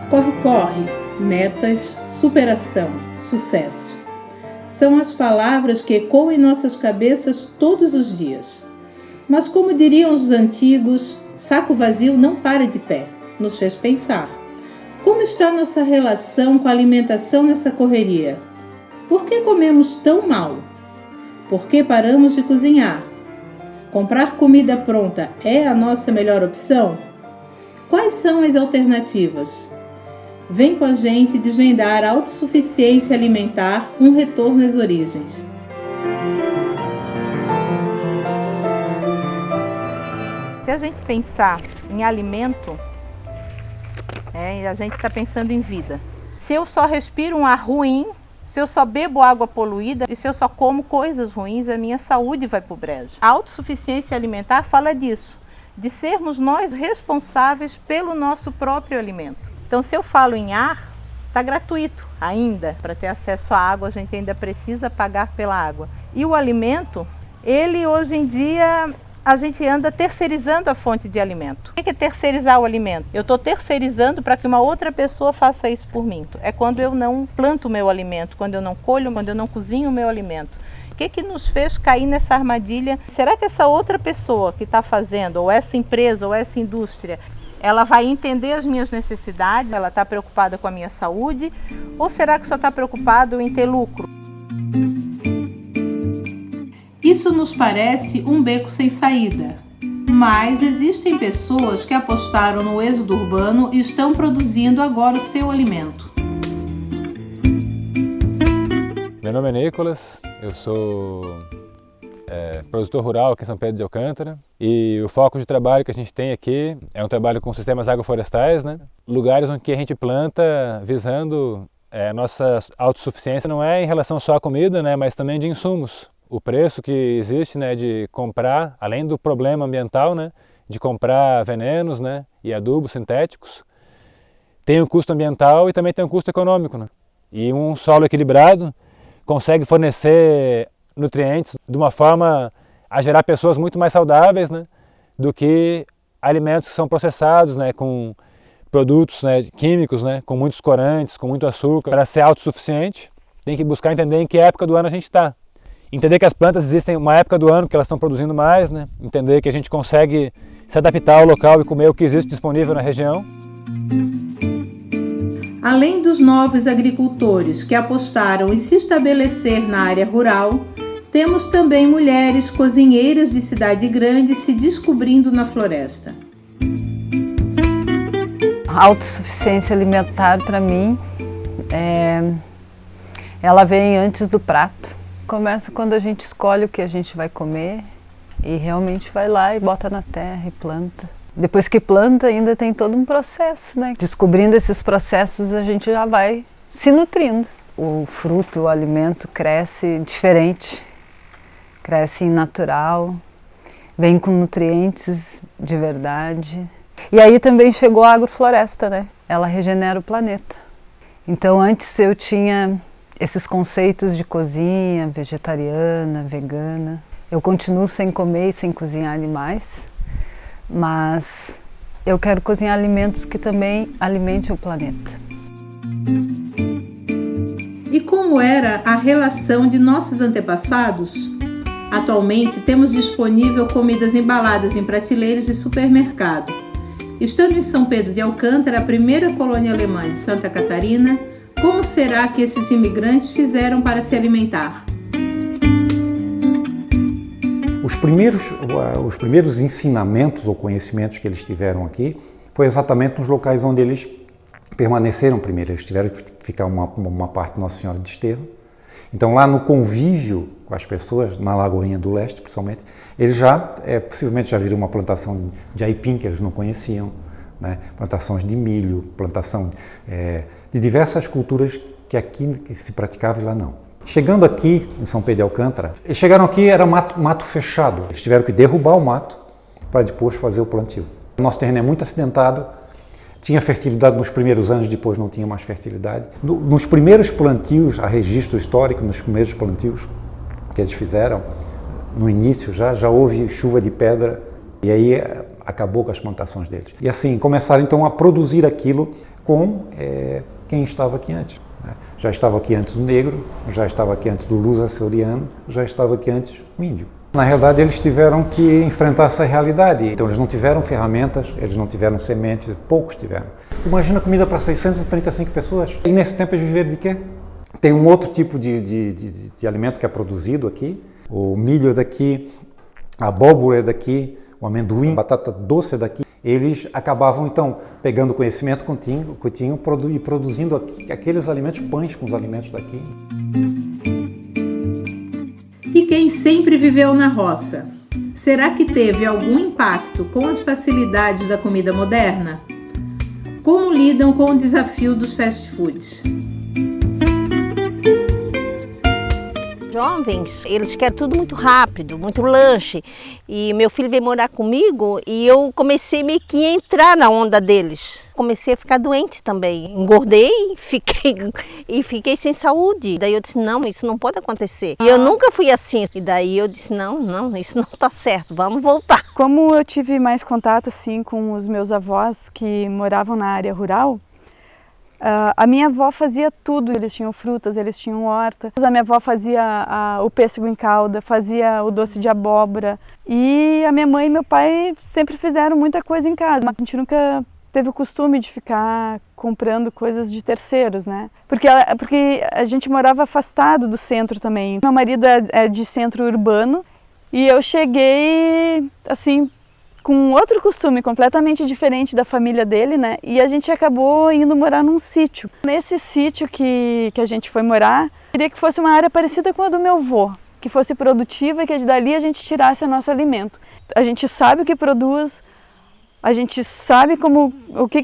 Corre, corre, metas, superação, sucesso. São as palavras que ecoam em nossas cabeças todos os dias. Mas como diriam os antigos, saco vazio não para de pé, nos fez pensar. Como está nossa relação com a alimentação nessa correria? Por que comemos tão mal? Por que paramos de cozinhar? Comprar comida pronta é a nossa melhor opção? Quais são as alternativas? Vem com a gente desvendar a autossuficiência alimentar, um retorno às origens. Se a gente pensar em alimento, a gente está pensando em vida. Se eu só respiro um ar ruim, se eu só bebo água poluída e se eu só como coisas ruins, a minha saúde vai para o brejo. A autossuficiência alimentar fala disso, de sermos nós responsáveis pelo nosso próprio alimento. Então, se eu falo em ar, está gratuito ainda. Para ter acesso à água, a gente ainda precisa pagar pela água. E o alimento, ele hoje em dia, a gente anda terceirizando a fonte de alimento. O que é terceirizar o alimento? Eu estou terceirizando para que uma outra pessoa faça isso por mim. É quando eu não planto o meu alimento, quando eu não colho, quando eu não cozinho o meu alimento. O que nos fez cair nessa armadilha? Será que essa outra pessoa que está fazendo, ou essa empresa, ou essa indústria, ela vai entender as minhas necessidades, ela está preocupada com a minha saúde, ou será que só está preocupado em ter lucro? Isso nos parece um beco sem saída, mas existem pessoas que apostaram no êxodo urbano e estão produzindo agora o seu alimento. Meu nome é Nicolas, eu sou produtor rural aqui em São Pedro de Alcântara e o foco de trabalho que a gente tem aqui é um trabalho com sistemas agroflorestais, né? Lugares onde a gente planta visando a nossa autossuficiência, não é em relação só à comida, né? Mas também de insumos. O preço que existe, né, de comprar, além do problema ambiental, né, de comprar venenos, né, e adubos sintéticos, tem o custo ambiental e também tem o custo econômico, né? E um solo equilibrado consegue fornecer nutrientes de uma forma a gerar pessoas muito mais saudáveis, né, do que alimentos que são processados, né, com produtos, né, químicos, né, com muitos corantes, com muito açúcar. Para ser autossuficiente, tem que buscar entender em que época do ano a gente está. Entender que as plantas existem uma época do ano que elas estão produzindo mais, né? Entender que a gente consegue se adaptar ao local e comer o que existe disponível na região. Além dos novos agricultores que apostaram em se estabelecer na área rural, temos também mulheres cozinheiras de cidade grande se descobrindo na floresta. A autossuficiência alimentar, para mim, ela vem antes do prato. Começa quando a gente escolhe o que a gente vai comer e realmente vai lá e bota na terra e planta. Depois que planta, ainda tem todo um processo, né? Descobrindo esses processos, a gente já vai se nutrindo. O fruto, o alimento cresce diferente, cresce natural, vem com nutrientes de verdade. E aí também chegou a agrofloresta, né? Ela regenera o planeta. Então antes eu tinha esses conceitos de cozinha vegetariana, vegana. Eu continuo sem comer e sem cozinhar animais, mas eu quero cozinhar alimentos que também alimentem o planeta. E como era a relação de nossos antepassados? Atualmente temos disponível comidas embaladas em prateleiras de supermercado. Estando em São Pedro de Alcântara, a primeira colônia alemã de Santa Catarina, como será que esses imigrantes fizeram para se alimentar? Os primeiros ensinamentos ou conhecimentos que eles tiveram aqui foi exatamente nos locais onde eles permaneceram primeiro. Eles tiveram que ficar uma parte Nossa Senhora de Desterro. Então lá no convívio com as pessoas, na Lagoinha do Leste principalmente, eles possivelmente já viram uma plantação de aipim que eles não conheciam, né? Plantações de milho, plantação de diversas culturas que aqui se praticava e lá não. Chegando aqui em São Pedro de Alcântara, eles chegaram aqui, era mato fechado. Eles tiveram que derrubar o mato para depois fazer o plantio. O nosso terreno é muito acidentado, tinha fertilidade nos primeiros anos, depois não tinha mais fertilidade. Nos primeiros plantios, há registro histórico, nos primeiros plantios que eles fizeram, no início já houve chuva de pedra, e aí acabou com as plantações deles. E assim, começaram então a produzir aquilo com quem estava aqui antes. Já estava aqui antes o negro, já estava aqui antes o luso-açoriano, já estava aqui antes o índio. Na realidade, eles tiveram que enfrentar essa realidade. Então, eles não tiveram ferramentas, eles não tiveram sementes, poucos tiveram. Tu imagina comida para 635 pessoas. E nesse tempo eles viveram de quê? Tem um outro tipo de alimento que é produzido aqui. O milho é daqui, a abóbora é daqui, o amendoim, a batata doce é daqui. Eles acabavam, então, pegando o conhecimento que tinham e produzindo aqueles alimentos, pães com os alimentos daqui. E quem sempre viveu na roça? Será que teve algum impacto com as facilidades da comida moderna? Como lidam com o desafio dos fast foods? Jovens, eles querem tudo muito rápido, muito lanche. E meu filho veio morar comigo e eu comecei meio que a entrar na onda deles. Comecei a ficar doente também. Engordei e fiquei sem saúde. Daí eu disse, não, isso não pode acontecer. E eu nunca fui assim. E daí eu disse, não, isso não está certo, vamos voltar. Como eu tive mais contato assim com os meus avós que moravam na área rural, a minha avó fazia tudo, eles tinham frutas, eles tinham horta. A minha avó fazia o pêssego em calda, fazia o doce de abóbora. E a minha mãe e meu pai sempre fizeram muita coisa em casa. A gente nunca teve o costume de ficar comprando coisas de terceiros, né? Porque a gente morava afastado do centro também. Meu marido é de centro urbano e eu cheguei assim com outro costume completamente diferente da família dele, né? E a gente acabou indo morar num sítio. Nesse sítio que a gente foi morar, eu queria que fosse uma área parecida com a do meu avô, que fosse produtiva e que dali a gente tirasse o nosso alimento. A gente sabe o que produz, a gente sabe o que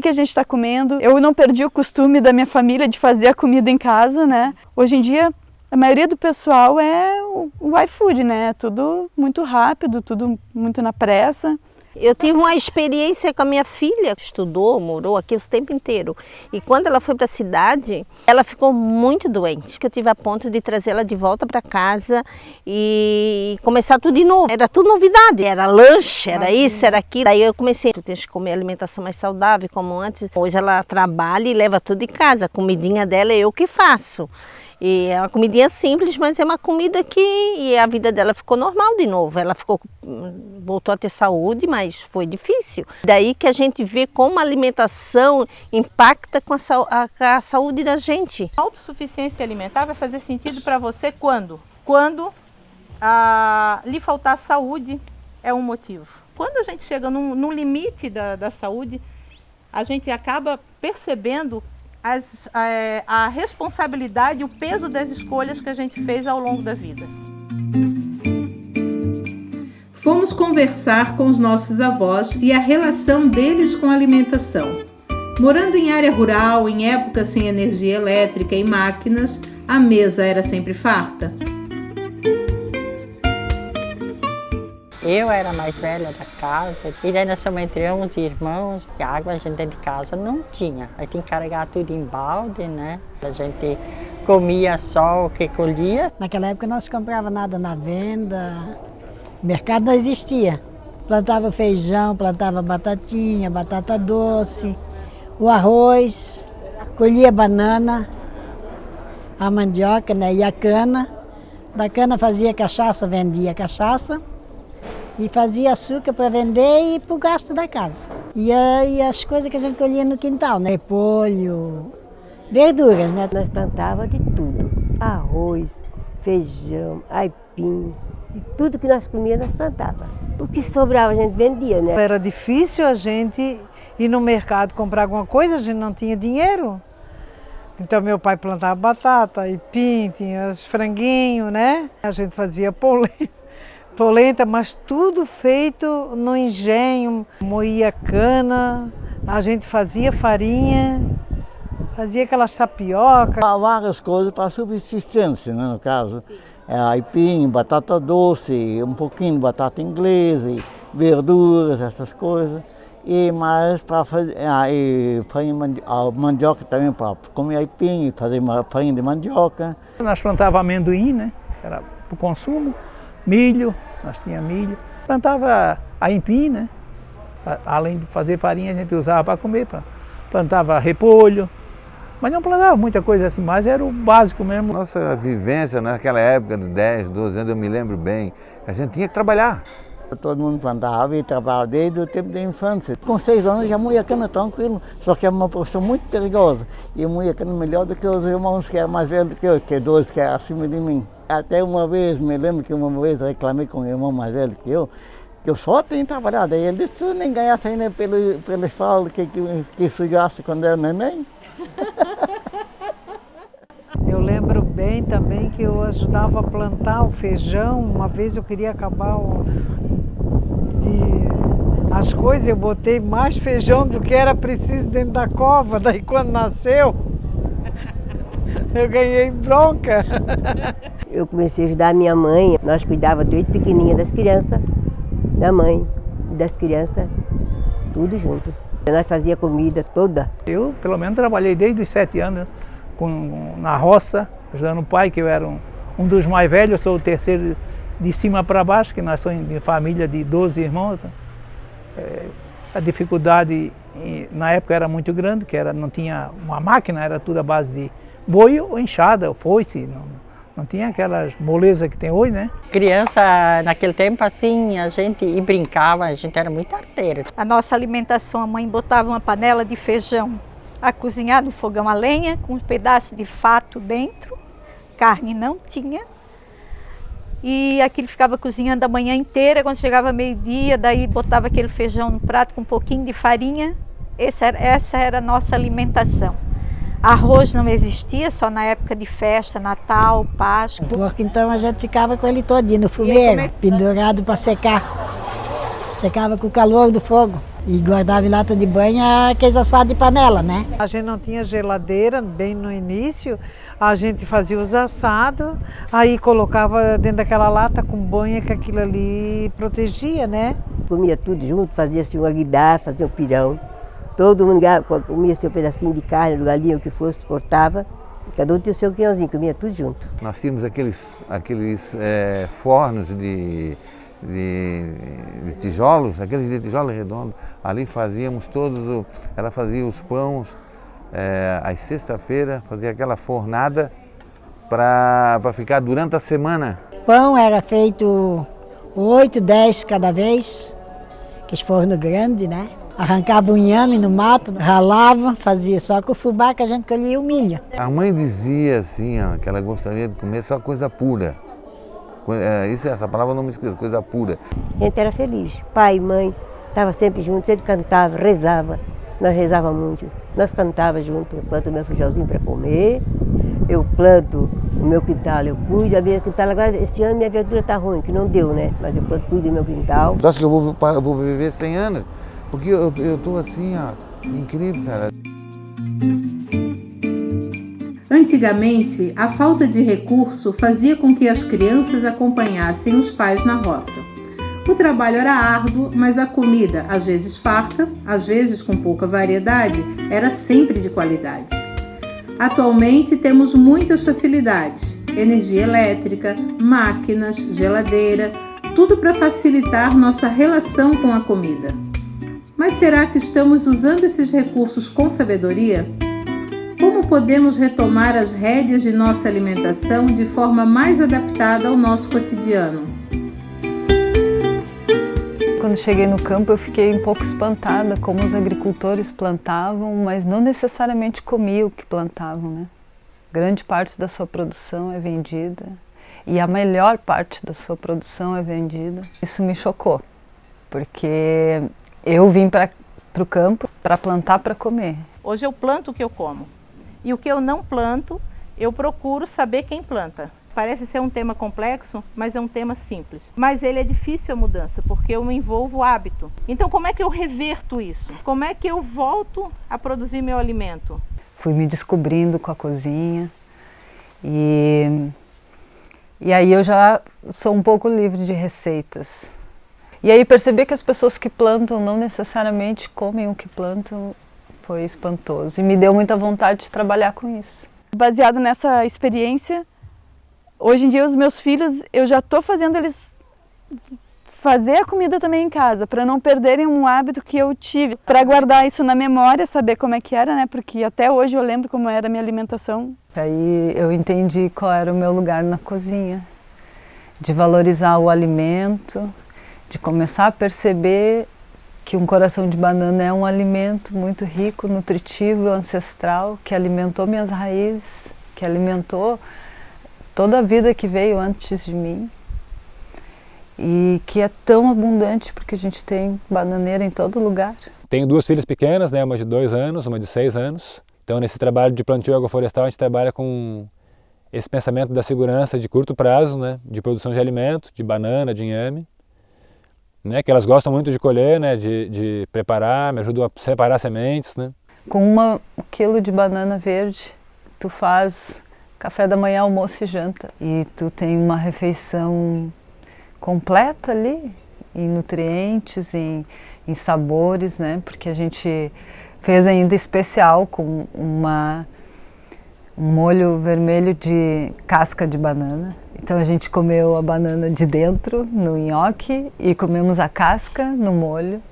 a gente está comendo. Eu não perdi o costume da minha família de fazer a comida em casa, né? Hoje em dia, a maioria do pessoal é o iFood, né? Tudo muito rápido, tudo muito na pressa. Eu tive uma experiência com a minha filha, estudou, morou aqui o tempo inteiro. E quando ela foi para a cidade, ela ficou muito doente. Eu tive a ponto de trazê-la de volta para casa e começar tudo de novo. Era tudo novidade, era lanche, era isso, era aquilo. Daí eu comecei, tu tens que comer alimentação mais saudável, como antes. Hoje ela trabalha e leva tudo de casa, a comidinha dela é eu que faço. E é uma comidinha simples, mas é uma comida e a vida dela ficou normal de novo. Ela voltou a ter saúde, mas foi difícil. Daí que a gente vê como a alimentação impacta com a saúde da gente. A autossuficiência alimentar vai fazer sentido para você quando? Quando lhe faltar saúde é um motivo. Quando a gente chega no limite da saúde, a gente acaba percebendo a responsabilidade e o peso das escolhas que a gente fez ao longo da vida. Fomos conversar com os nossos avós e a relação deles com a alimentação. Morando em área rural, em época sem energia elétrica e máquinas, a mesa era sempre farta? Eu era a mais velha da casa, e daí nós somos entre 11 irmãos, e a água a gente dentro de casa não tinha. Aí tinha que carregar tudo em balde, né? A gente comia só o que colhia. Naquela época não se comprava nada na venda, o mercado não existia. Plantava feijão, plantava batatinha, batata doce, o arroz, colhia banana, a mandioca, né? E a cana. Da cana fazia cachaça, vendia cachaça. E fazia açúcar para vender e para o gasto da casa. E as coisas que a gente colhia no quintal, né? Repolho, verduras, né? Nós plantávamos de tudo, arroz, feijão, aipim, e tudo que nós comíamos nós plantávamos. O que sobrava a gente vendia, né? Era difícil a gente ir no mercado comprar alguma coisa, a gente não tinha dinheiro. Então meu pai plantava batata, aipim, tinha os franguinhos, né? A gente fazia polenta, mas tudo feito no engenho, moía cana, a gente fazia farinha, fazia aquelas tapioca. Há várias coisas para subsistência, né, no caso. Aipim, batata doce, um pouquinho de batata inglesa, verduras, essas coisas. E mais para fazer mandioca também, para comer aipim, fazer farinha de mandioca. Nós plantávamos amendoim, né, era para o consumo, milho. Nós tínhamos milho, plantava aipim, né? Além de fazer farinha, a gente usava para comer, plantava repolho, mas não plantava muita coisa assim, mas era o básico mesmo. Nossa vivência naquela época de 10, 12 anos, eu me lembro bem, a gente tinha que trabalhar. Todo mundo plantava e trabalhava desde o tempo da infância. Com 6 anos já moía cana tranquilo, só que é uma profissão muito perigosa. E eu moía cana melhor do que os irmãos que eram mais velhos do que eu, que 2 que eram acima de mim. Até uma vez, me lembro que uma vez reclamei com o irmão mais velho que eu só tenho trabalhado. Aí ele disse, tu nem ganhasse ainda pelo falo que sujasse quando era neném. Eu lembro bem também que eu ajudava a plantar o feijão. Uma vez eu queria acabar as coisas, eu botei mais feijão do que era preciso dentro da cova. Daí quando nasceu, eu ganhei bronca. Eu comecei a ajudar a minha mãe. Nós cuidávamos desde pequenininha das crianças, da mãe, das crianças, tudo junto. Nós fazíamos comida toda. Eu, pelo menos, trabalhei desde os 7 anos na roça, ajudando o pai, que eu era um dos mais velhos, eu sou o terceiro de cima para baixo, que nós somos de família de 12 irmãos. A dificuldade na época era muito grande, que não tinha uma máquina, era tudo à base de boi ou enxada, ou foice, não tinha aquelas molezas que tem hoje, né? Criança, naquele tempo, assim, a gente brincava, a gente era muito arteira. A nossa alimentação, a mãe botava uma panela de feijão a cozinhar no fogão a lenha, com um pedaço de fato dentro, carne não tinha. E aquilo ficava cozinhando a manhã inteira, quando chegava meio-dia, daí botava aquele feijão no prato com um pouquinho de farinha. Essa era a nossa alimentação. Arroz não existia, só na época de festa, Natal, Páscoa. Porque então a gente ficava com ele todinho no fumeiro, pendurado para secar. Secava com o calor do fogo. E guardava em lata de banha aqueles assados de panela, né? A gente não tinha geladeira, bem no início, a gente fazia os assados, aí colocava dentro daquela lata com banha, que aquilo ali protegia, né? Comia tudo junto, fazia-se um aguidar, fazia um pirão. Todo mundo comia seu pedacinho de carne, do galinho, o que fosse, cortava. Cada um tinha o seu quinhãozinho, comia tudo junto. Nós tínhamos aqueles fornos de tijolos, aqueles de tijolo redondo. Ali fazíamos ela fazia os pães, às sexta-feira, fazia aquela fornada para ficar durante a semana. O pão era feito 8, 10 cada vez, aqueles fornos grandes, né? Arrancava um inhame no mato, ralava, fazia só com o fubá que a gente colhia o milho. A mãe dizia assim, ó, que ela gostaria de comer só coisa pura. Essa palavra eu não me esqueço, coisa pura. A gente era feliz, pai e mãe, estava sempre junto, sempre cantava, rezava. Nós rezávamos muito, nós cantávamos junto. Eu planto o meu feijãozinho para comer, eu planto o meu quintal, eu cuido. A minha quintal agora, esse ano minha verdura está ruim, que não deu, né? Mas eu cuido do meu quintal. Você acha que eu vou viver 100 anos? Porque eu estou assim, ó, incrível, cara. Antigamente, a falta de recurso fazia com que as crianças acompanhassem os pais na roça. O trabalho era árduo, mas a comida, às vezes farta, às vezes com pouca variedade, era sempre de qualidade. Atualmente temos muitas facilidades: energia elétrica, máquinas, geladeira, tudo para facilitar nossa relação com a comida. Mas será que estamos usando esses recursos com sabedoria? Como podemos retomar as rédeas de nossa alimentação de forma mais adaptada ao nosso cotidiano? Quando cheguei no campo eu fiquei um pouco espantada como os agricultores plantavam, mas não necessariamente comiam o que plantavam, né? Grande parte da sua produção é vendida e a melhor parte da sua produção é vendida. Isso me chocou, porque eu vim para o campo para plantar para comer. Hoje eu planto o que eu como. E o que eu não planto, eu procuro saber quem planta. Parece ser um tema complexo, mas é um tema simples. Mas ele é difícil a mudança, porque eu me envolvo o hábito. Então como é que eu reverto isso? Como é que eu volto a produzir meu alimento? Fui me descobrindo com a cozinha e aí eu já sou um pouco livre de receitas. E aí perceber que as pessoas que plantam não necessariamente comem o que plantam foi espantoso e me deu muita vontade de trabalhar com isso. Baseado nessa experiência, hoje em dia os meus filhos, eu já estou fazendo eles fazer a comida também em casa, para não perderem um hábito que eu tive, para guardar isso na memória, saber como é que era, né? Porque até hoje eu lembro como era a minha alimentação. Aí eu entendi qual era o meu lugar na cozinha, de valorizar o alimento, de começar a perceber que um coração de banana é um alimento muito rico, nutritivo, ancestral, que alimentou minhas raízes, que alimentou toda a vida que veio antes de mim. E que é tão abundante porque a gente tem bananeira em todo lugar. Tenho 2 filhas pequenas, né? Uma de 2 anos, uma de 6 anos. Então nesse trabalho de plantio agroflorestal a gente trabalha com esse pensamento da segurança de curto prazo, né? De produção de alimento, de banana, de inhame, né? Que elas gostam muito de colher, né? De preparar, me ajudam a separar sementes, né? Com 1 quilo de banana verde, tu faz café da manhã, almoço e janta. E tu tem uma refeição completa ali, em nutrientes, em sabores, né? Porque a gente fez ainda especial com um molho vermelho de casca de banana. Então a gente comeu a banana de dentro no nhoque e comemos a casca no molho.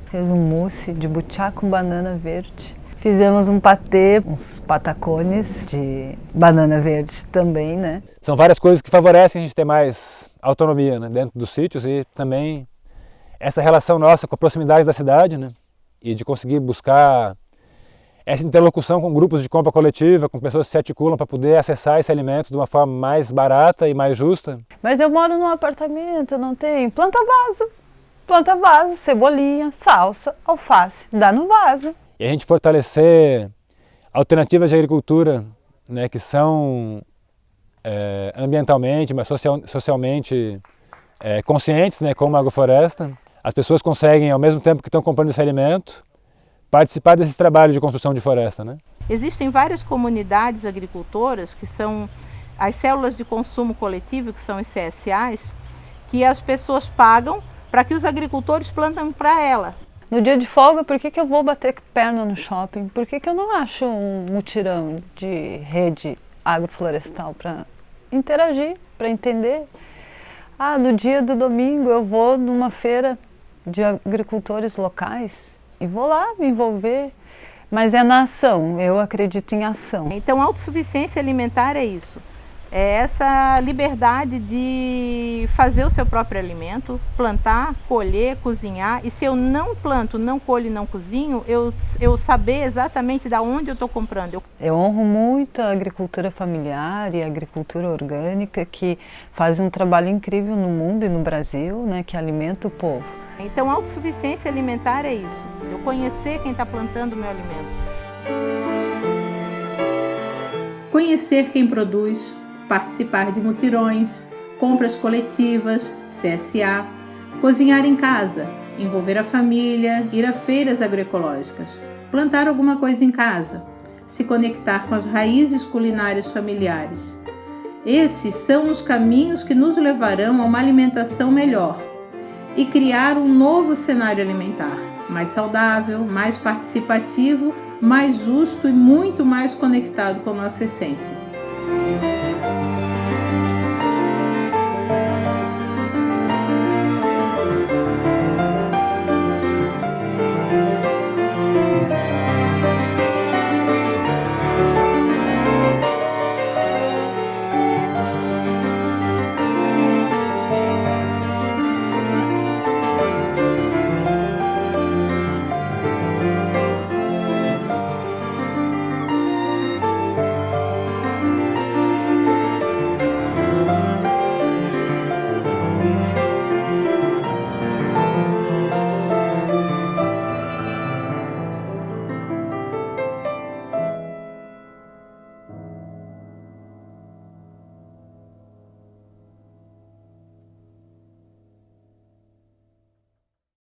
Fez um mousse de butiá com banana verde. Fizemos um patê, uns patacones de banana verde também, né? São várias coisas que favorecem a gente ter mais autonomia, né, dentro dos sítios e também essa relação nossa com a proximidade da cidade, né? E de conseguir buscar essa interlocução com grupos de compra coletiva, com pessoas que se articulam para poder acessar esse alimento de uma forma mais barata e mais justa. Mas eu moro num apartamento, eu não tenho planta vaso, cebolinha, salsa, alface, dá no vaso. E a gente fortalecer alternativas de agricultura, né, que são ambientalmente, mas socialmente conscientes, né, como a agrofloresta. As pessoas conseguem, ao mesmo tempo que estão comprando esse alimento, participar desse trabalho de construção de floresta, né? Existem várias comunidades agricultoras, que são as células de consumo coletivo, que são os CSAs, que as pessoas pagam para que os agricultores plantem para ela. No dia de folga, por que eu vou bater perna no shopping? Por que eu não acho um mutirão de rede agroflorestal para interagir, para entender? No dia do domingo eu vou numa feira de agricultores locais e vou lá me envolver. Mas é na ação, eu acredito em ação. Então, autossuficiência alimentar é isso. É essa liberdade de fazer o seu próprio alimento, plantar, colher, cozinhar. E se eu não planto, não colho e não cozinho, eu saber exatamente de onde eu estou comprando. Eu honro muito a agricultura familiar e a agricultura orgânica, que fazem um trabalho incrível no mundo e no Brasil, né, que alimenta o povo. Então, autossuficiência alimentar é isso. Eu conhecer quem está plantando o meu alimento. Conhecer quem produz, participar de mutirões, compras coletivas, CSA, cozinhar em casa, envolver a família, ir a feiras agroecológicas, plantar alguma coisa em casa, se conectar com as raízes culinárias familiares. Esses são os caminhos que nos levarão a uma alimentação melhor e criar um novo cenário alimentar, mais saudável, mais participativo, mais justo e muito mais conectado com nossa essência.